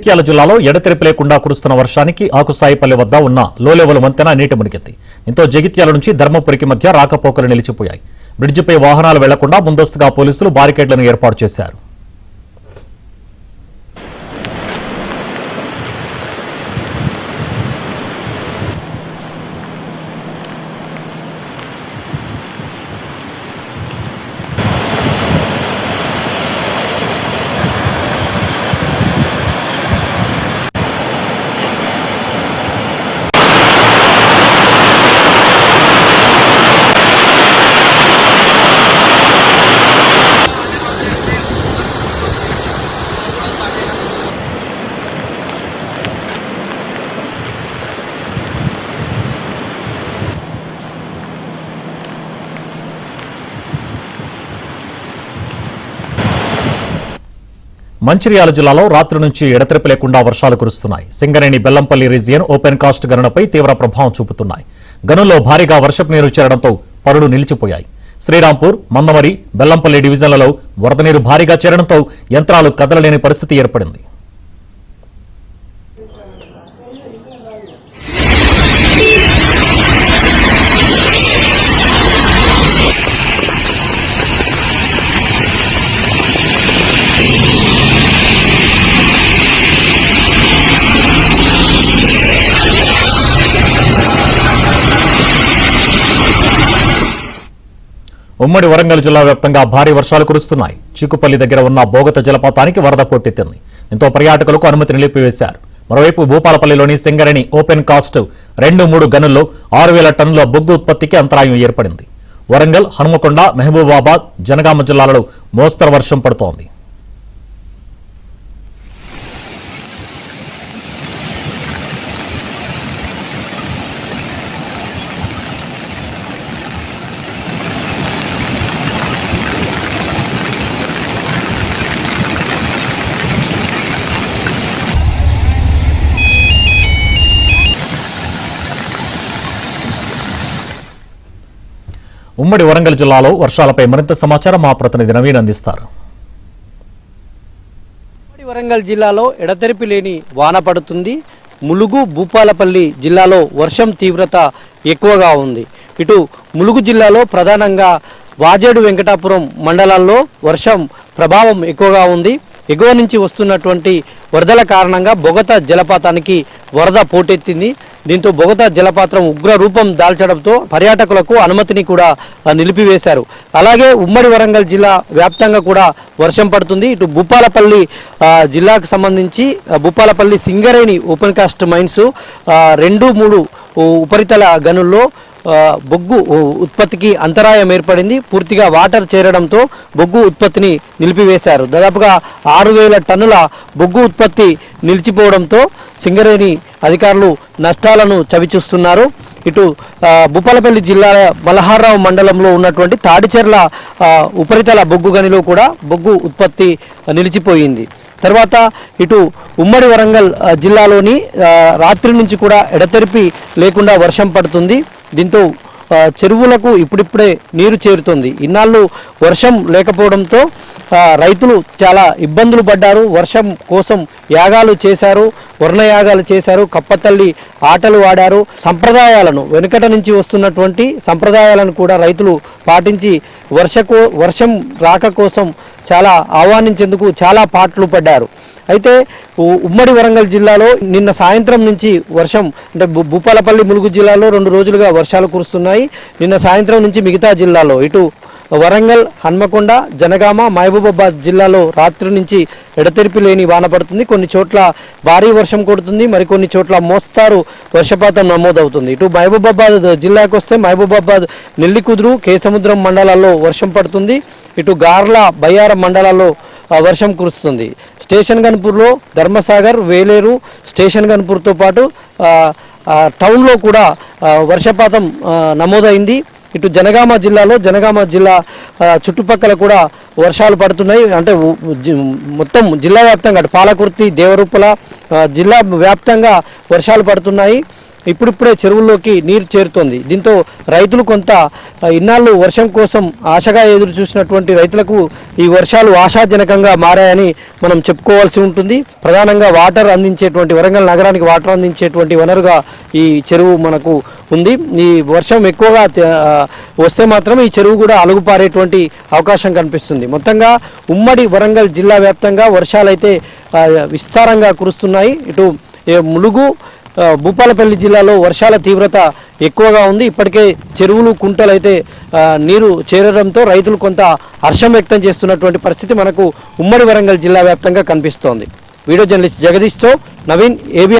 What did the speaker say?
జగిత్యాల జిల్లాలో ఎడతెరిపి లేకుండా కురుస్తున్న వర్షానికి ఆకుసాయిపల్లి వద్ద ఉన్న లోలెవెల్ వంతెన నీటి మునిగింది. దీంతో జగిత్యాల నుంచి ధర్మపురికి మధ్య రాకపోకలు నిలిచిపోయాయి. బ్రిడ్జిపై వాహనాలు వెళ్లకుండా ముందస్తుగా పోలీసులు బారికేడ్లను ఏర్పాటు చేశారు. మంచిర్యాల జిల్లాలో రాత్రి నుంచి ఎడతెరిపి లేకుండా వర్షాలు కురుస్తున్నాయి. Singareni Bellampalli region open cast గనులపై తీవ్ర ప్రభావం చూపుతున్నాయి. గనుల్లో భారీగా వర్షపు నీరు చేరడంతో పనులు నిలిచిపోయాయి. శ్రీరాంపూర్, మందమరి, బెల్లంపల్లి డివిజన్లలో వరద నీరు భారీగా చేరడంతో యంత్రాలు కదలలేని పరిస్థితి ఏర్పడింది. ఉమ్మడి వరంగల్ జిల్లా వ్యాప్తంగా భారీ వర్షాలు కురుస్తున్నాయి. చీకుపల్లి దగ్గర ఉన్న బోగత జలపాతానికి వరద పోటెత్తింది. దీంతో పర్యాటకులకు అనుమతి నిలిపివేశారు. మరోవైపు భూపాలపల్లిలోని సింగరేణి ఓపెన్ కాస్ట్ 2-3 గనుల్లో 6,000 టన్నుల బొగ్గు ఉత్పత్తికి అంతరాయం ఏర్పడింది. వరంగల్, హనుమకొండ, మహబూబాబాద్, జనగామ జిల్లాలలో మోస్తరు వర్షం పడుతోంది. ఉమ్మడి వరంగల్ జిల్లాలో వర్షాలపై మరింత సమాచారం మా ప్రతినిధి నవీన్ అందిస్తారు. ఉమ్మడి వరంగల్ జిల్లాలో ఎడతెరిపి లేని వాన పడుతుంది. ములుగు, భూపాలపల్లి జిల్లాలో వర్షం తీవ్రత ఎక్కువగా ఉంది. ఇటు ములుగు జిల్లాలో ప్రధానంగా వాజేడు, వెంకటాపురం మండలాల్లో వర్షం ప్రభావం ఎక్కువగా ఉంది. ఎగువ నుంచి వస్తున్నటువంటి వరదల కారణంగా బొగత జలపాతానికి వరద పోటెత్తింది. దీంతో బొగత జలపాతం ఉగ్ర రూపం దాల్చడంతో పర్యాటకులకు అనుమతిని కూడా నిలిపివేశారు. అలాగే ఉమ్మడి వరంగల్ జిల్లా వ్యాప్తంగా కూడా వర్షం పడుతుంది. ఇటు భూపాలపల్లి జిల్లాకు సంబంధించి Bhupalpally Singareni open cast mines 2-3 ఉపరితల గనుల్లో బొగ్గు ఉత్పత్తికి అంతరాయం ఏర్పడింది. పూర్తిగా వాటర్ చేరడంతో బొగ్గు ఉత్పత్తిని నిలిపివేశారు. దాదాపుగా 6,000 టన్నుల బొగ్గు ఉత్పత్తి నిలిచిపోవడంతో సింగరేణి అధికారులు నష్టాలను చవిచూస్తున్నారు. ఇటు భూపాలపల్లి జిల్లా మలహారావు మండలంలో ఉన్నటువంటి తాడిచెర్ల ఉపరితల బొగ్గు గనిలో కూడా బొగ్గు ఉత్పత్తి నిలిచిపోయింది. తర్వాత ఇటు ఉమ్మడి వరంగల్ జిల్లాలోని రాత్రి నుంచి కూడా ఎడతెరిపి లేకుండా వర్షం పడుతుంది. దీంతో చెరువులకు ఇప్పుడిప్పుడే నీరు చేరుతుంది. ఇన్నాళ్ళు వర్షం లేకపోవడంతో రైతులు చాలా ఇబ్బందులు పడ్డారు. వర్షం కోసం యాగాలు చేశారు, వర్ణయాగాలు చేశారు, కప్పతల్లి ఆటలు ఆడారు. సంప్రదాయాలను, వెనుకట నుంచి వస్తున్నటువంటి సంప్రదాయాలను కూడా రైతులు పాటించి వర్షం రాక కోసం చాలా ఆహ్వానించేందుకు చాలా పాటలు పడ్డారు. అయితే ఉమ్మడి వరంగల్ జిల్లాలో నిన్న సాయంత్రం నుంచి వర్షం, అంటే భూపాలపల్లి, ములుగు జిల్లాలో 2 రోజులుగా వర్షాలు కురుస్తున్నాయి. నిన్న సాయంత్రం నుంచి మిగతా జిల్లాలో ఇటు వరంగల్, హన్మకొండ, జనగామ, మహబూబాబాద్ జిల్లాలో రాత్రి నుంచి ఎడతెరిపి లేని వాన పడుతుంది. కొన్ని చోట్ల భారీ వర్షం కొడుతుంది, మరికొన్ని చోట్ల మోస్తారు వర్షపాతం నమోదవుతుంది. ఇటు మహబూబాబాద్ జిల్లాకు వస్తే మహబూబాబాద్, నెల్లికుదురు, కేసముద్రం మండలాల్లో వర్షం పడుతుంది. ఇటు గార్ల, బయ్యారం మండలాల్లో వర్షం కురుస్తుంది. స్టేషన్ గన్పూర్లో, ధర్మసాగర్, వేలేరు, స్టేషన్ గన్పూర్తో పాటు టౌన్లో కూడా వర్షపాతం నమోదైంది. ఇటు జనగామ జిల్లాలో, జనగామ జిల్లా చుట్టుపక్కల కూడా వర్షాలు పడుతున్నాయి. అంటే మొత్తం జిల్లా వ్యాప్తంగా అటు పాలకుర్తి, దేవరూపల జిల్లా వ్యాప్తంగా వర్షాలు పడుతున్నాయి. ఇప్పుడిప్పుడే చెరువుల్లోకి నీరు చేరుతోంది. దీంతో రైతులు కొంత ఇన్నాళ్ళు వర్షం కోసం ఆశగా ఎదురు చూసినటువంటి రైతులకు ఈ వర్షాలు ఆశాజనకంగా మారాయని మనం చెప్పుకోవాల్సి ఉంటుంది. ప్రధానంగా వాటర్ అందించేటువంటి వరంగల్ నగరానికి వాటర్ అందించేటువంటి వనరుగా ఈ చెరువు మనకు ఉంది. ఈ వర్షం ఎక్కువగా వస్తే మాత్రం ఈ చెరువు కూడా అలుగుపారేటువంటి అవకాశం కనిపిస్తుంది. మొత్తంగా ఉమ్మడి వరంగల్ జిల్లా వ్యాప్తంగా వర్షాలైతే విస్తారంగా కురుస్తున్నాయి. ఇటు ములుగు భూపాలపల్లి జిల్లాలో వర్షాల తీవ్రత ఎక్కువగా ఉంది. ఇప్పటికే చెరువులు కుంటలు అయితే నీరు చేరడంతో రైతులు కొంత హర్షం వ్యక్తం చేస్తున్నటువంటి పరిస్థితి మనకు ఉమ్మడి వరంగల్ జిల్లా వ్యాప్తంగా కనిపిస్తోంది. వీడియో జర్నలిస్ట్ జగదీష్తో నవీన్, ఏబిఎన్.